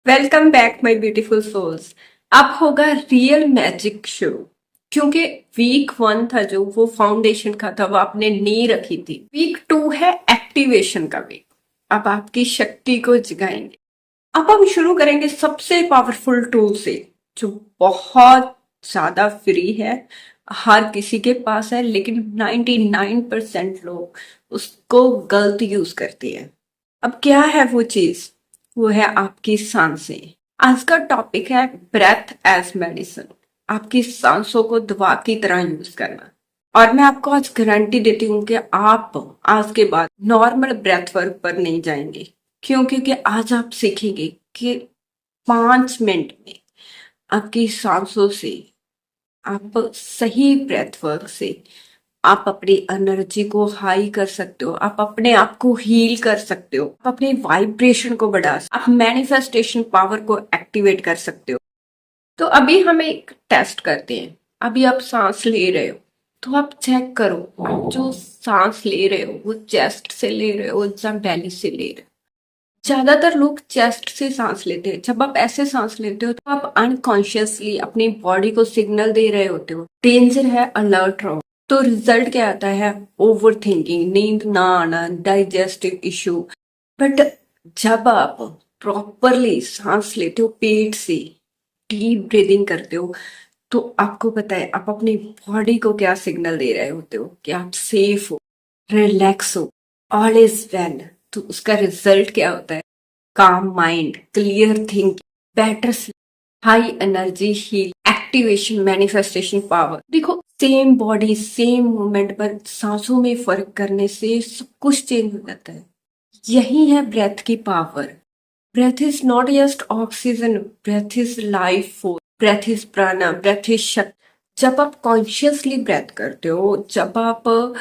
Welcome back my beautiful souls. अब होगा real magic शुरू, क्योंकि वीक 1 था जो वो फाउंडेशन का था, वो आपने नी रखी थी। वीक 2 है एक्टिवेशन का वीक। अब आपकी शक्ति को जगाएंगे। अब हम शुरू करेंगे सबसे पावरफुल टूल से, जो बहुत ज्यादा फ्री है, हर किसी के पास है, लेकिन 99% लोग उसको गलत यूज करते हैं। अब क्या है वो चीज? वो है आपकी सांसें। आज का टॉपिक है ब्रेथ एज मेडिसिन। आपकी सांसों को दवा की तरह यूज करना। और मैं आपको आज गारंटी देती हूँ कि आप आज के बाद नॉर्मल ब्रेथ वर्क पर नहीं जाएंगे। क्यों? क्योंकि आज आप सीखेंगे कि 5 मिनट में आपकी सांसों से, आप सही ब्रेथ वर्क से आप अपनी एनर्जी को हाई कर सकते हो, आप अपने आप को हील कर सकते हो, आप अपने वाइब्रेशन को बढ़ा सकते हो, आप मैनिफेस्टेशन पावर को एक्टिवेट कर सकते हो। तो अभी हम एक टेस्ट करते हैं। अभी आप सांस ले रहे हो, तो आप चेक करो जो सांस ले रहे हो वो चेस्ट से ले रहे हो या बेली से ले रहे हो। ज्यादातर लोग चेस्ट से सांस लेते हैं। जब आप ऐसे सांस लेते हो तो आप अनकॉन्शियसली अपनी बॉडी को सिग्नल दे रहे होते हो, डेंजर है, अलर्ट रहो। तो रिजल्ट क्या आता है? ओवर थिंकिंग, नींद ना आना, डाइजेस्टिव इशू। बट जब आप प्रॉपरली सांस लेते हो, पेट से डीप ब्रीदिंग करते हो, तो आपको पता है आप अपनी बॉडी को क्या सिग्नल दे रहे होते हो कि आप सेफ हो, रिलैक्स हो, ऑल इज वेल। तो उसका रिजल्ट क्या होता है? Calm mind, clear think, better high energy, heal, activation, manifestation power. देखो, सेम बॉडी सेम मूवमेंट पर सांसों में फर्क करने से सब कुछ चेंज हो जाता है। यही है ब्रेथ की power. Breath is not just oxygen, breath is life force, breath is prana, breath is shakti. जब आप कॉन्शियसली ब्रेथ करते हो, जब आप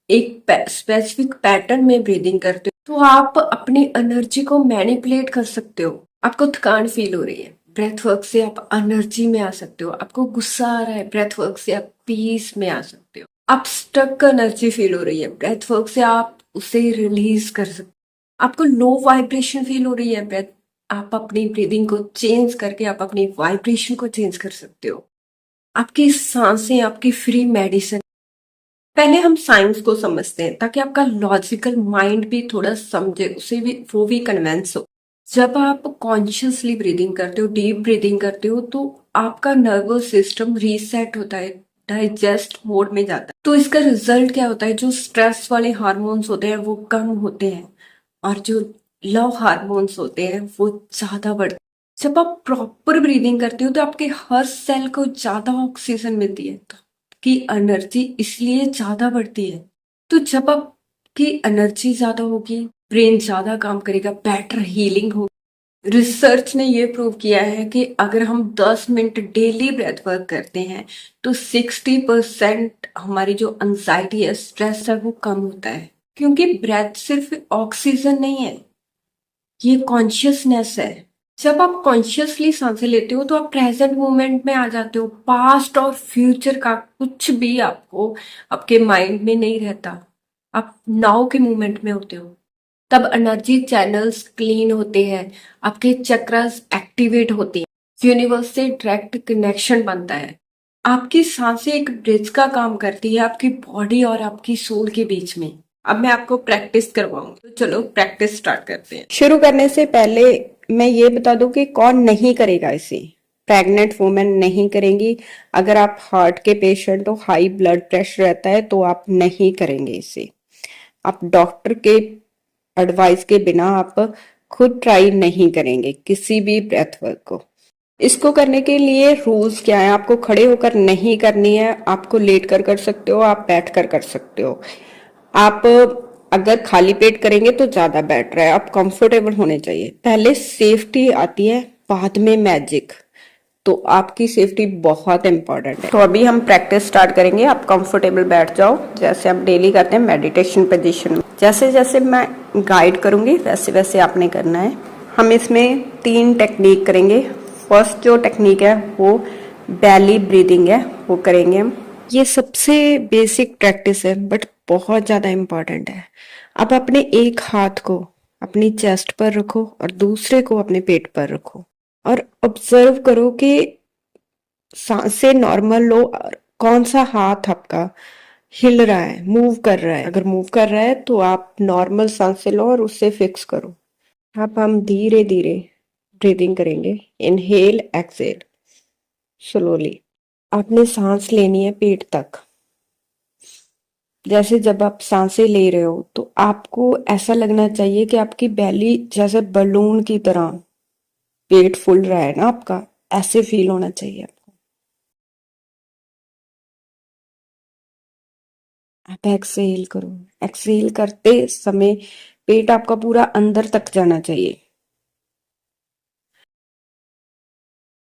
एक स्पेसिफिक पैटर्न में ब्रीदिंग करते हो, तो आप अपनी एनर्जी को मैनिपुलेट कर सकते हो। आपको थकान फील हो रही है, ब्रेथ वर्क से आप एनर्जी में आ सकते हो। आपको गुस्सा आ रहा है, ब्रेथ वर्क से आप पीस में आ सकते हो। आप स्टक एनर्जी फील हो रही है, ब्रेथ वर्क से आप उसे रिलीज कर सकते हो। आपको लो वाइब्रेशन फील हो रही है, ब्रेथ, आप अपनी ब्रीदिंग को चेंज करके आप अपनी वाइब्रेशन को चेंज कर सकते हो। आपकी सांसें आपकी फ्री मेडिसिन। पहले हम साइंस को समझते हैं ताकि आपका लॉजिकल माइंड भी थोड़ा समझे, उसे भी वो भी कन्विंस हो। जब आप कॉन्शियसली ब्रीदिंग करते हो, डीप ब्रीदिंग करते हो, तो आपका नर्वस सिस्टम रीसेट होता है, डाइजेस्ट मोड में जाता है। तो इसका रिजल्ट क्या होता है? जो स्ट्रेस वाले हार्मोन्स होते हैं वो कम होते हैं, और जो लव हार्मोन्स होते हैं वो ज्यादा बढ़ते हैं। जब आप प्रॉपर ब्रीदिंग करते हो तो आपके हर सेल को ज्यादा ऑक्सीजन मिलती है, तो की एनर्जी इसलिए ज्यादा बढ़ती है। तो जब आपकी एनर्जी ज्यादा होगी, ब्रेन ज्यादा काम करेगा, बेटर हीलिंग होगी। रिसर्च ने ये प्रूव किया है कि अगर हम 10 मिनट डेली ब्रेथ वर्क करते हैं तो 60% हमारी जो एंजाइटी है, स्ट्रेस है, वो कम होता है। क्योंकि ब्रेथ सिर्फ ऑक्सीजन नहीं है, ये कॉन्शियसनेस है। जब आप कॉन्शियसली सांसें लेते हो तो आप प्रेजेंट मोमेंट में आ जाते हो। पास्ट और फ्यूचर का कुछ भी आपको आपके माइंड में नहीं रहता, आप नाउ के मोमेंट में होते हो। तब एनर्जी चैनल्स क्लीन होते हैं, आपके चक्रास एक्टिवेट होते हैं, यूनिवर्स से डायरेक्ट कनेक्शन बनता है। आपकी सांसें एक ब्रिज का काम करती है आपकी बॉडी और आपकी सोल के बीच में। अब मैं आपको प्रैक्टिस करवाऊंगी, तो चलो प्रैक्टिस स्टार्ट करते हैं। शुरू करने से पहले मैं ये बता दूं कि कौन नहीं करेगा इसे। प्रेग्नेंट वुमेन नहीं करेंगी। अगर आप हार्ट के पेशेंट हो, हाई ब्लड प्रेशर रहता है, तो आप नहीं करेंगे इसे। आप डॉक्टर के एडवाइस के बिना आप खुद ट्राई नहीं करेंगे किसी भी ब्रेथ वर्क को। इसको करने के लिए रूल्स क्या है? आपको खड़े होकर नहीं करनी है, आपको लेट कर सकते हो, आप बैठ कर सकते हो। आप अगर खाली पेट करेंगे तो ज्यादा बेटर है, आप कंफर्टेबल होने चाहिए। पहले सेफ्टी आती है, बाद में मैजिक। तो आपकी सेफ्टी बहुत इंपॉर्टेंट है। तो अभी हम प्रैक्टिस स्टार्ट करेंगे। आप कंफर्टेबल बैठ जाओ, जैसे हम डेली करते हैं मेडिटेशन पोजीशन में। जैसे जैसे मैं गाइड करूंगी वैसे वैसे आपने करना है। हम इसमें 3 टेक्निक करेंगे। फर्स्ट जो टेक्निक है वो बेली ब्रीदिंग है, वो करेंगे हम। ये सबसे बेसिक प्रैक्टिस है बट बहुत ज्यादा इम्पोर्टेंट है। अब अपने एक हाथ को अपनी चेस्ट पर रखो और दूसरे को अपने पेट पर रखो और ऑब्जर्व करो कि सांसें नॉर्मल लो और कौन सा हाथ आपका हिल रहा है, मूव कर रहा है। अगर मूव कर रहा है तो आप नॉर्मल सांसें लो और उससे फिक्स करो। अब हम धीरे धीरे ब्रीदिंग करेंगे। Inhale exhale slowly. आपने सांस लेनी है पेट तक। जैसे जब आप सांसें ले रहे हो तो आपको ऐसा लगना चाहिए कि आपकी बैली जैसे बलून की तरह पेट फूल रहा है ना आपका, ऐसे फील होना चाहिए आपको। आप एक्सेल करो। एक्सेल करते समय पेट आपका पूरा अंदर तक जाना चाहिए।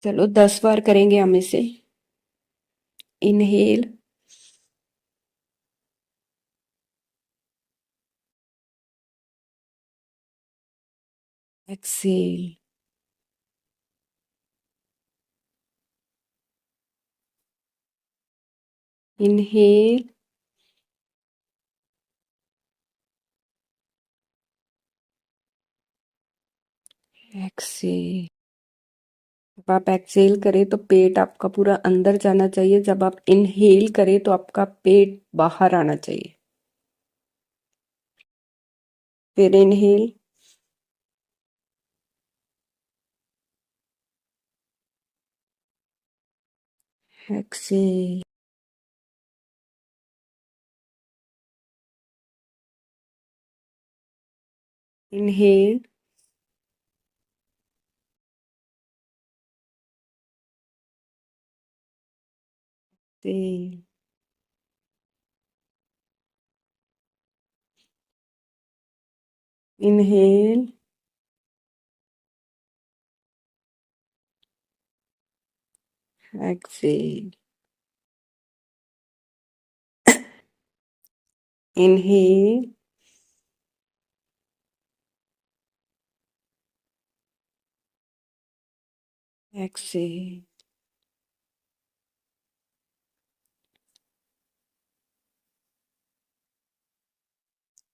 चलो 10 बार करेंगे हम इसे। Inhale, exhale, inhale, exhale. जब आप एक्सेल करें तो पेट आपका पूरा अंदर जाना चाहिए। जब आप इनहेल करें तो आपका पेट बाहर आना चाहिए। फिर inhale, exhale, inhale, exhale, inhale, exhale, inhale, exhale.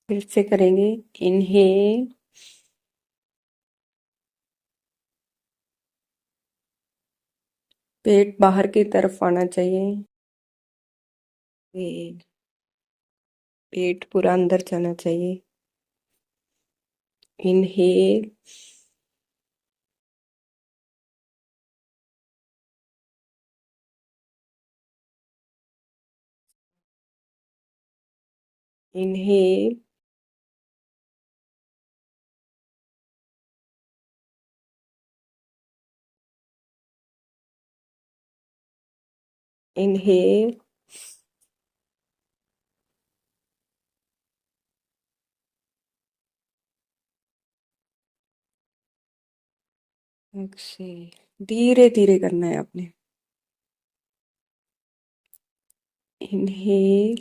फिर से करेंगे। इनहेल, पेट बाहर की तरफ आना चाहिए। एक्सेल, पेट पूरा अंदर जाना चाहिए। Inhale, inhale, inhale, exhale. धीरे धीरे करना है आपने। इनहेल,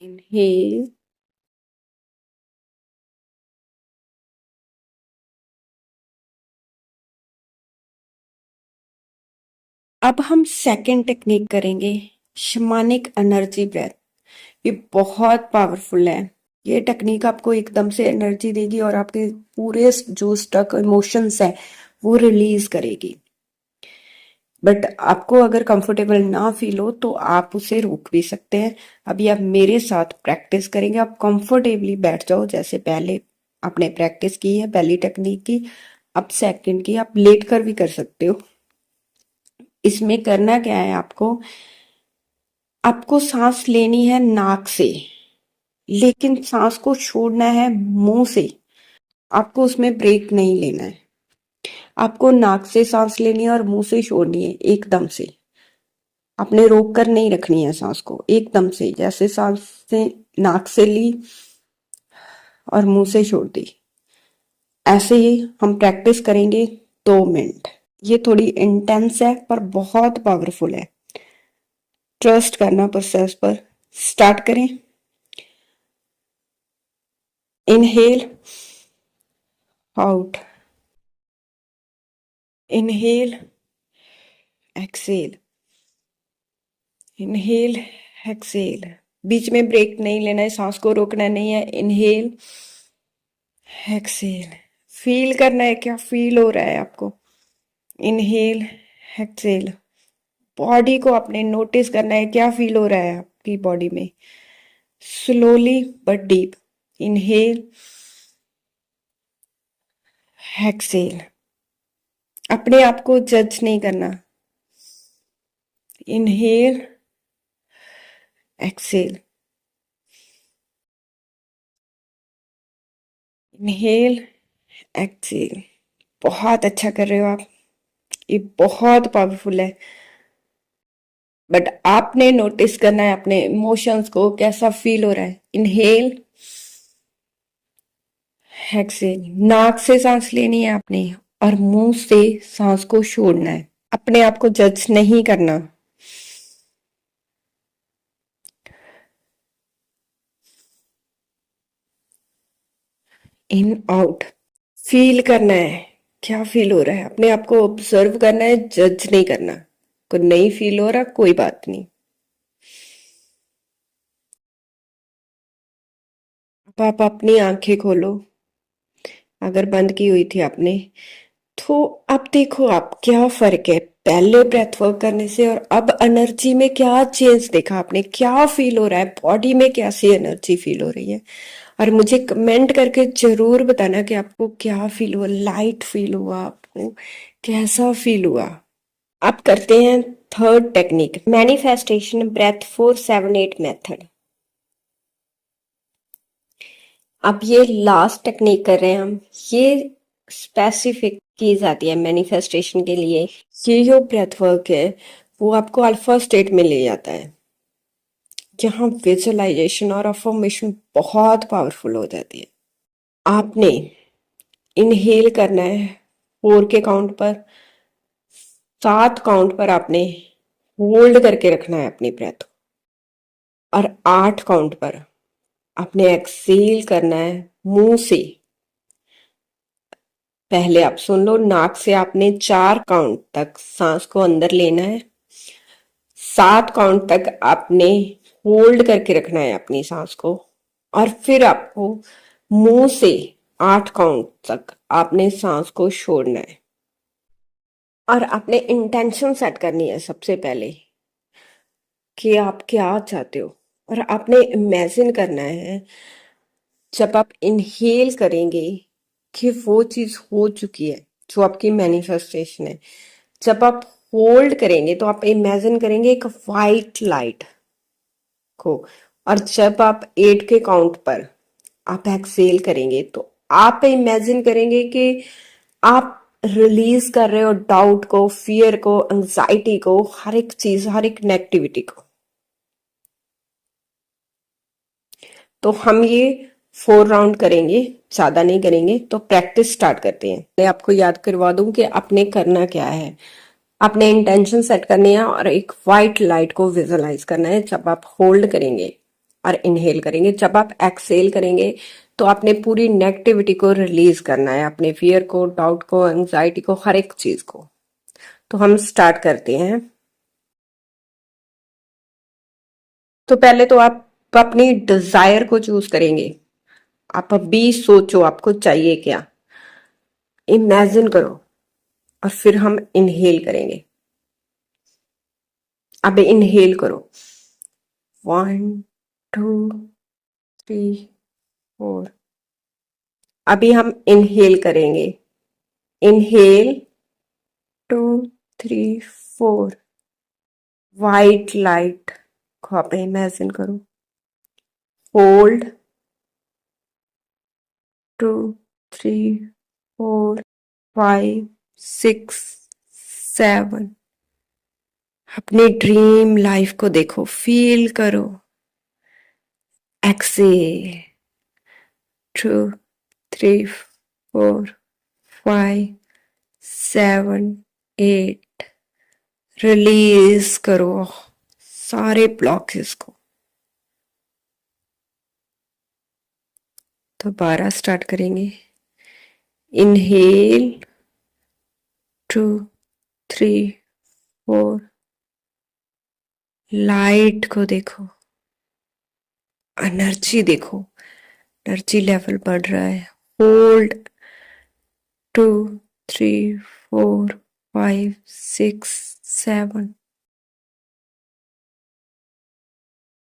इनहेल, अब हम सेकंड टेक्निक करेंगे, शमानिक एनर्जी ब्रेथ। ये बहुत पावरफुल है। ये टेक्निक आपको एकदम से एनर्जी देगी और आपके पूरे जो स्टक इमोशंस है वो रिलीज करेगी। बट आपको अगर कंफर्टेबल ना फील हो तो आप उसे रोक भी सकते हैं। अभी आप मेरे साथ प्रैक्टिस करेंगे। आप कंफर्टेबली बैठ जाओ, जैसे पहले आपने प्रैक्टिस की है पहली टेक्निक की। अब सेकंड की आप लेट कर भी कर सकते हो। इसमें करना क्या है आपको, आपको सांस लेनी है नाक से, लेकिन सांस को छोड़ना है मुंह से। आपको उसमें ब्रेक नहीं लेना है। आपको नाक से सांस लेनी है और मुंह से छोड़नी है एकदम से। आपने रोक कर नहीं रखनी है सांस को, एकदम से जैसे सांस से नाक से ली और मुंह से छोड़ दी। ऐसे ही हम प्रैक्टिस करेंगे 2 मिनट। ये थोड़ी इंटेंस है पर बहुत पावरफुल है। ट्रस्ट करना प्रोसेस पर। स्टार्ट करें। Inhale, out, inhale, exhale, inhale, exhale. बीच में ब्रेक नहीं लेना है, सांस को रोकना नहीं है। Inhale, Excel. फील करना है क्या फील हो रहा है आपको। Inhale, Excel. बॉडी को आपने नोटिस करना है क्या फील हो रहा है आपकी बॉडी में। Slowly but deep. Inhale, exhale. अपने आप को जज नहीं करना। Inhale, exhale, inhale, exhale. बहुत अच्छा कर रहे हो आप। ये बहुत पावरफुल है। बट आपने नोटिस करना है अपने इमोशंस को, कैसा फील हो रहा है। Inhale, exhale. नाक से सांस लेनी है आपने और मुंह से सांस को छोड़ना है। अपने आप को जज नहीं करना। In out. फील करना है क्या फील हो रहा है। अपने आप को ऑब्जर्व करना है, जज नहीं करना। को नहीं फील हो रहा कोई बात नहीं। अब आप अपनी आंखें खोलो अगर बंद की हुई थी आपने। तो अब देखो आप क्या फर्क है पहले ब्रेथ वर्क करने से और अब एनर्जी में क्या चेंज देखा आपने। क्या फील हो रहा है बॉडी में, कैसी एनर्जी फील हो रही है। और मुझे कमेंट करके जरूर बताना कि आपको क्या फील हुआ। लाइट फील हुआ आपको, कैसा फील हुआ। अब करते हैं third technique, manifestation breath 478 method. अब ये लास्ट टेक्निक कर रहे हैं हम। ये स्पेसिफिक की जाती है मैनिफेस्टेशन के लिए। ये जो ब्रेथ वर्क है वो आपको अल्फा स्टेट में ले जाता है, जहाँ विजुअलाइजेशन और अफर्मेशन बहुत पावरफुल हो जाती है। आपने इनहेल करना है 4 के काउंट पर, 7 काउंट पर आपने होल्ड करके रखना है अपनी ब्रेथ और 8 काउंट पर आपने एक्सेल करना है मुंह से। पहले आप सुन लो, नाक से आपने 4 काउंट तक सांस को अंदर लेना है, 7 काउंट तक आपने होल्ड करके रखना है अपनी सांस को और फिर आपको मुंह से 8 काउंट तक आपने सांस को छोड़ना है। और आपने इंटेंशन सेट करनी है सबसे पहले कि आप क्या चाहते हो। और आपने इमेजिन करना है जब आप इनहेल करेंगे कि वो चीज हो चुकी है जो आपकी मैनिफेस्टेशन है। जब आप होल्ड करेंगे तो आप इमेजिन करेंगे एक वाइट लाइट को। और जब आप 8 के काउंट पर आप एक्सेल करेंगे तो आप इमेजिन करेंगे कि आप रिलीज कर रहे हो डाउट को, फियर को, एंजाइटी को, हर एक चीज, हर एक नेगेटिविटी को। तो हम ये 4 राउंड करेंगे, ज्यादा नहीं करेंगे। तो प्रैक्टिस स्टार्ट करते हैं। मैं आपको याद करवा दूं कि आपने करना क्या है। आपने इंटेंशन सेट करनी है और एक वाइट लाइट को विजुअलाइज करना है जब आप होल्ड करेंगे और इनहेल करेंगे। जब आप एक्सेल करेंगे तो आपने पूरी नेगेटिविटी को रिलीज करना है, अपने फियर को, डाउट को, एंजाइटी को, हर एक चीज को। तो हम स्टार्ट करते हैं। तो पहले तो आप अपनी डिजायर को चूज करेंगे। आप अभी सोचो आपको चाहिए क्या, इमेजिन करो और फिर हम इनहेल करेंगे। अब इनहेल करो, 1 2 3 4। अभी हम इनहेल करेंगे। इनहेल 2 3 4। वाइट लाइट को आप इमेजिन करो। होल्ड 2 3 4 5 6 7। अपने ड्रीम लाइफ को देखो, फील करो। एक्सेल 2 3 4 5 7 8। रिलीज करो सारे ब्लॉकेस को। दोबारा स्टार्ट करेंगे। इनहेल 2 3 फोर, लाइट को देखो, एनर्जी देखो, एनर्जी लेवल बढ़ रहा है। होल्ड, 2, 3, 4, 5, 6, 7।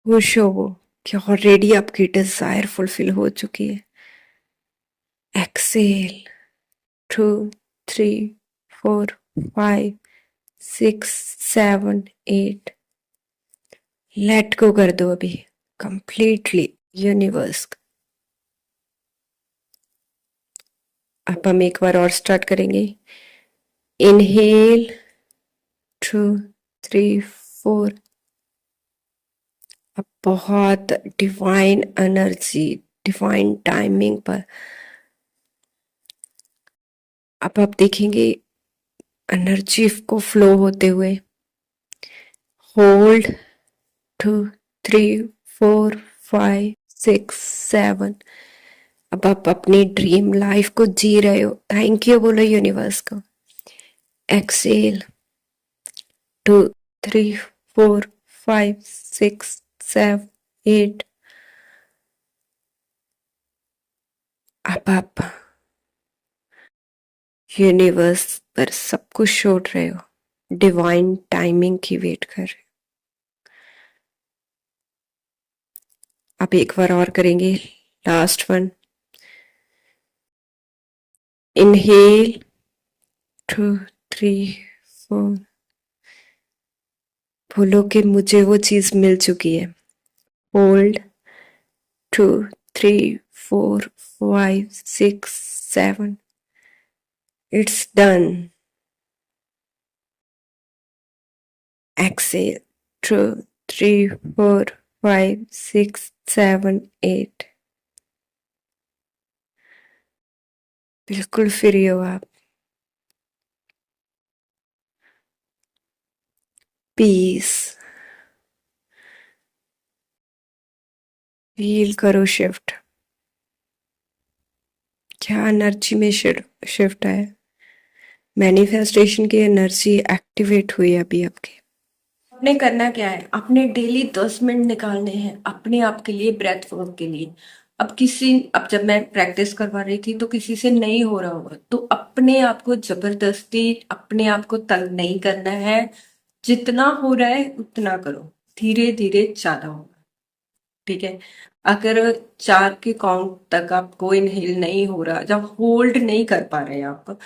खुश हो वो कि ऑलरेडी आपकी डिजायर फुलफिल हो चुकी है। एक्सेल, 2, 3, 4, 5, 6, 7, 8। लेट गो कर दो अभी कंप्लीटली यूनिवर्स। अब हम एक बार और स्टार्ट करेंगे। इनहेल, 2, 3, 4। अब बहुत डिवाइन एनर्जी, डिवाइन टाइमिंग पर अब आप देखेंगे एनर्जी को फ्लो होते हुए। होल्ड, 2, 3, 4, 5, 6, 7। अब आप अपनी ड्रीम लाइफ को जी रहे हो। थैंक यू बोलो यूनिवर्स को। एक्सेल, 2, 3, 4, 5, 6, 7, 8। अब आप यूनिवर्स पर सब कुछ छोड़ रहे हो, डिवाइन टाइमिंग की वेट कर रहे हो। अब एक बार और करेंगे, लास्ट वन। इनहेल, 2, 3, 4। बोलो कि मुझे वो चीज मिल चुकी है। होल्ड, 2, 3, 4, 5, 6, 7। It's done. Exhale, 2, 3, 4, 5, 6, 7, 8। बिल्कुल फ्री हो आप। पीस, फील करो शिफ्ट। क्या एनर्जी में शिफ्ट है। मैनिफेस्टेशन की एनर्जी एक्टिवेट हुई है अभी आपके। आपने करना क्या है, आपने डेली 10 मिनट निकालने हैं अपने आप के लिए, ब्रेथ वर्क के लिए। अब जब मैं प्रैक्टिस करवा रही थी तो किसी से नहीं हो रहा होगा, तो अपने आप को जबरदस्ती अपने आप को तंग नहीं करना है। जितना हो रहा है उतना करो, धीरे धीरे ज्यादा होगा। ठीक है। अगर 4 के काउंट तक आपको इनहेल नहीं हो रहा, जब होल्ड नहीं कर पा रहे हैं आप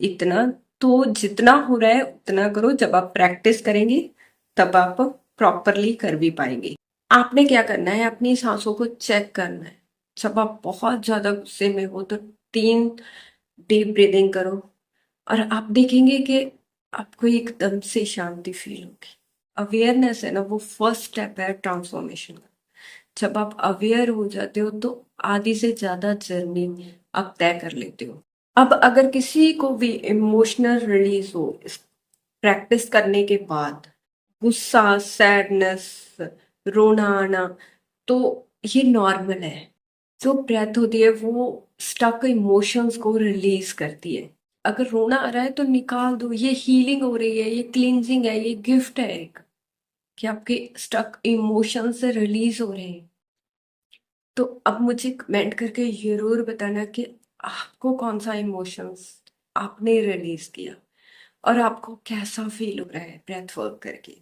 इतना, तो जितना हो रहा है उतना करो। जब आप प्रैक्टिस करेंगे तब आप प्रॉपरली कर भी पाएंगे। आपने क्या करना है, अपनी सांसों को चेक करना है। जब आप बहुत ज्यादा गुस्से में हो तो 3 डीप ब्रीदिंग करो, और आप देखेंगे कि आपको एकदम से शांति फील होगी। अवेयरनेस है ना, वो फर्स्ट स्टेप है ट्रांसफॉर्मेशन का। जब आप अवेयर हो जाते हो तो आधी से ज्यादा जर्नी आप तय कर लेते हो। अब अगर किसी को भी इमोशनल रिलीज हो इस प्रैक्टिस करने के बाद, गुस्सा, सैडनेस, रोना आना, तो ये नॉर्मल है। जो ब्रेथ होती है वो स्टक इमोशंस को रिलीज करती है। अगर रोना आ रहा है तो निकाल दो, ये हीलिंग हो रही है, ये क्लींजिंग है, ये गिफ्ट है एक, कि आपके स्टक इमोशन से रिलीज हो रहे हैं। तो अब मुझे कमेंट करके जरूर बताना कि आपको कौन सा इमोशंस आपने रिलीज किया और आपको कैसा फील हो रहा है ब्रेथ वर्क करके।